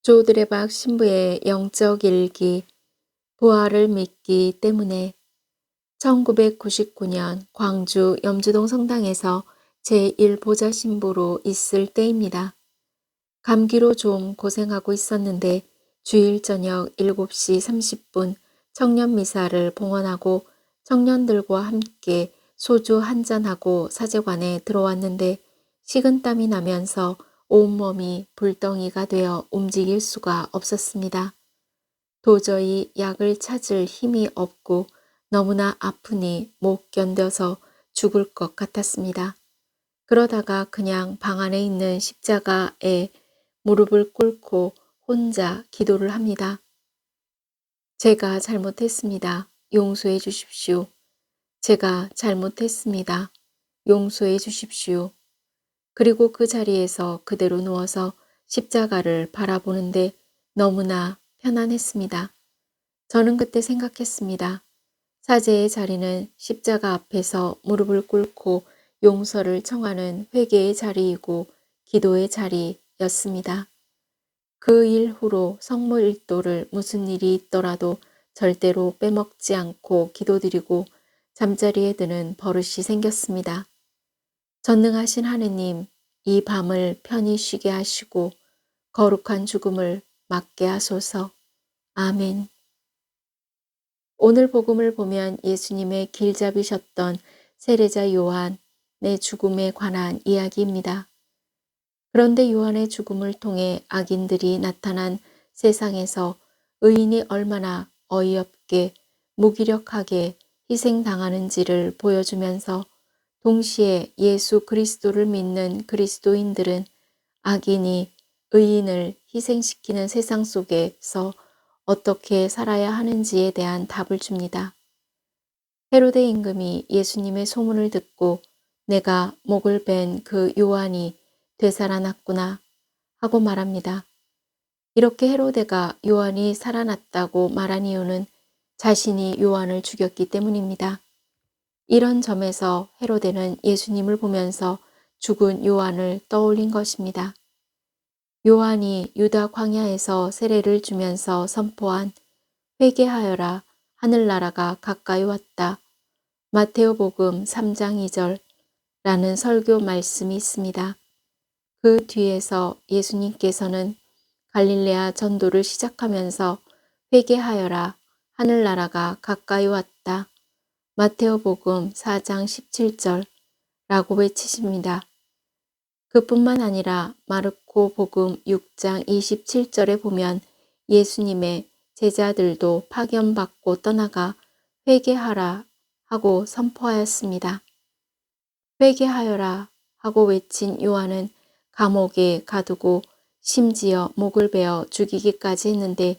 조드레박 신부의 영적 일기, 부활을 믿기 때문에 1999년 광주 염주동 성당에서 제1보좌 신부로 있을 때입니다. 감기로 좀 고생하고 있었는데 주일 저녁 7시 30분 청년 미사를 봉헌하고 청년들과 함께 소주 한잔하고 사제관에 들어왔는데 식은땀이 나면서 온몸이 불덩이가 되어 움직일 수가 없었습니다. 도저히 약을 찾을 힘이 없고 너무나 아프니 못 견뎌서 죽을 것 같았습니다. 그러다가 그냥 방 안에 있는 십자가에 무릎을 꿇고 혼자 기도를 합니다. 제가 잘못했습니다. 용서해 주십시오. 제가 잘못했습니다. 용서해 주십시오. 그리고 그 자리에서 그대로 누워서 십자가를 바라보는데 너무나 편안했습니다. 저는 그때 생각했습니다. 사제의 자리는 십자가 앞에서 무릎을 꿇고 용서를 청하는 회개의 자리이고 기도의 자리였습니다. 그 일 후로 성모 일도를 무슨 일이 있더라도 절대로 빼먹지 않고 기도드리고 잠자리에 드는 버릇이 생겼습니다. 전능하신 하느님, 이 밤을 편히 쉬게 하시고 거룩한 죽음을 맞게 하소서. 아멘. 오늘 복음을 보면 예수님의 길잡이셨던 세례자 요한의 죽음에 관한 이야기입니다. 그런데 요한의 죽음을 통해 악인들이 나타난 세상에서 의인이 얼마나 어이없게 무기력하게 희생당하는지를 보여주면서 동시에 예수 그리스도를 믿는 그리스도인들은 악인이 의인을 희생시키는 세상 속에서 어떻게 살아야 하는지에 대한 답을 줍니다. 헤로데 임금이 예수님의 소문을 듣고 내가 목을 벤 그 요한이 되살아났구나 하고 말합니다. 이렇게 헤로데가 요한이 살아났다고 말한 이유는 자신이 요한을 죽였기 때문입니다. 이런 점에서 헤로데는 예수님을 보면서 죽은 요한을 떠올린 것입니다. 요한이 유다 광야에서 세례를 주면서 선포한 회개하여라 하늘나라가 가까이 왔다. 마테오복음 3장 2절라는 설교 말씀이 있습니다. 그 뒤에서 예수님께서는 갈릴레아 전도를 시작하면서 회개하여라 하늘나라가 가까이 왔다. 마테오복음 4장 17절라고 외치십니다. 그뿐만 아니라 마르코 복음 6장 27절에 보면 예수님의 제자들도 파견받고 떠나가 회개하라 하고 선포하였습니다. 회개하여라 하고 외친 요한은 감옥에 가두고 심지어 목을 베어 죽이기까지 했는데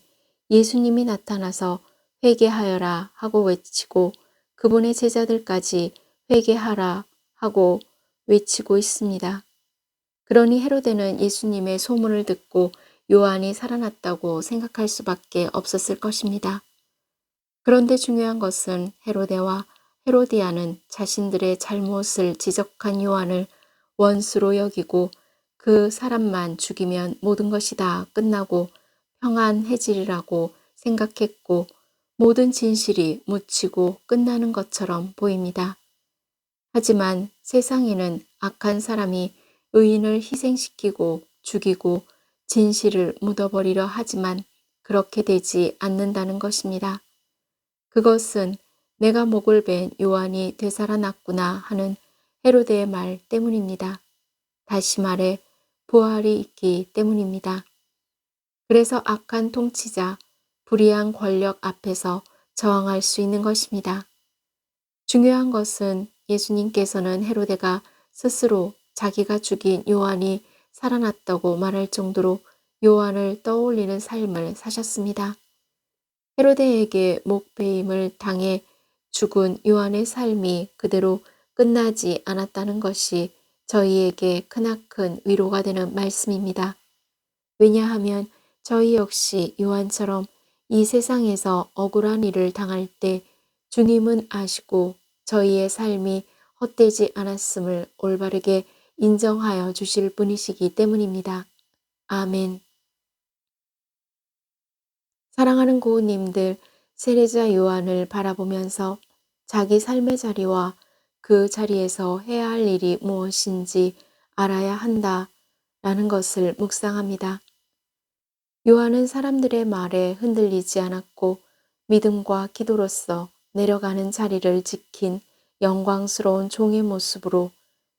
예수님이 나타나서 회개하여라 하고 외치고 그분의 제자들까지 회개하라 하고 외치고 있습니다. 그러니 헤로데는 예수님의 소문을 듣고 요한이 살아났다고 생각할 수밖에 없었을 것입니다. 그런데 중요한 것은 헤로데와 헤로디아는 자신들의 잘못을 지적한 요한을 원수로 여기고 그 사람만 죽이면 모든 것이 다 끝나고 평안해지리라고 생각했고 모든 진실이 묻히고 끝나는 것처럼 보입니다. 하지만 세상에는 악한 사람이 의인을 희생시키고 죽이고 진실을 묻어버리려 하지만 그렇게 되지 않는다는 것입니다. 그것은 내가 목을 벤 요한이 되살아났구나 하는 헤로데의 말 때문입니다. 다시 말해 부활이 있기 때문입니다. 그래서 악한 통치자, 불의한 권력 앞에서 저항할 수 있는 것입니다. 중요한 것은 예수님께서는 헤로데가 스스로 자기가 죽인 요한이 살아났다고 말할 정도로 요한을 떠올리는 삶을 사셨습니다. 헤로데에게 목베임을 당해 죽은 요한의 삶이 그대로 끝나지 않았다는 것이 저희에게 크나큰 위로가 되는 말씀입니다. 왜냐하면 저희 역시 요한처럼 이 세상에서 억울한 일을 당할 때 주님은 아시고 저희의 삶이 헛되지 않았음을 올바르게 인정하여 주실 분이시기 때문입니다. 아멘. 사랑하는 고우님들, 세례자 요한을 바라보면서 자기 삶의 자리와 그 자리에서 해야 할 일이 무엇인지 알아야 한다라는 것을 묵상합니다. 요한은 사람들의 말에 흔들리지 않았고 믿음과 기도로서 내려가는 자리를 지킨 영광스러운 종의 모습으로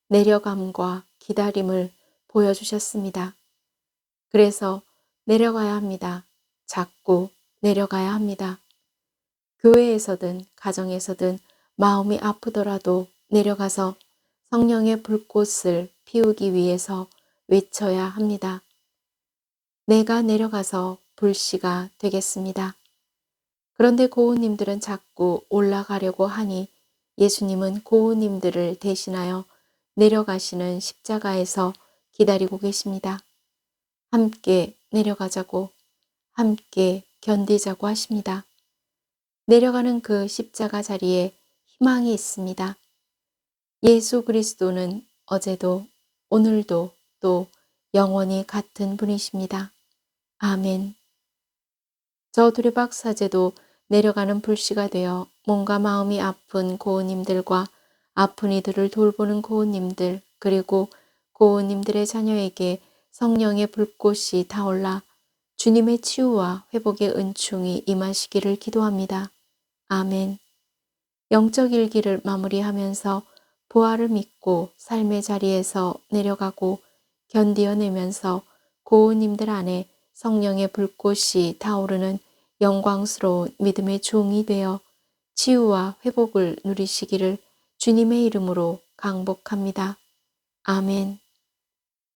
내려감과 기다림을 보여주셨습니다. 그래서 내려가야 합니다. 자꾸 내려가야 합니다. 교회에서든 가정에서든 마음이 아프더라도 내려가서 성령의 불꽃을 피우기 위해서 외쳐야 합니다. 내가 내려가서 불씨가 되겠습니다. 그런데 고우님들은 자꾸 올라가려고 하니 예수님은 고우님들을 대신하여 내려가시는 십자가에서 기다리고 계십니다. 함께 내려가자고, 함께 견디자고 하십니다. 내려가는 그 십자가 자리에 희망이 있습니다. 예수 그리스도는 어제도 오늘도 또 영원히 같은 분이십니다. 아멘. 저 두레박 사제도 내려가는 불씨가 되어 몸과 마음이 아픈 고우님들과 아픈 이들을 돌보는 고우님들 그리고 고우님들의 자녀에게 성령의 불꽃이 타올라 주님의 치유와 회복의 은총이 임하시기를 기도합니다. 아멘. 영적 일기를 마무리하면서 부활을 믿고 삶의 자리에서 내려가고 견디어내면서 고우님들 안에 성령의 불꽃이 타오르는 영광스러운 믿음의 종이 되어 치유와 회복을 누리시기를 주님의 이름으로 강복합니다. 아멘.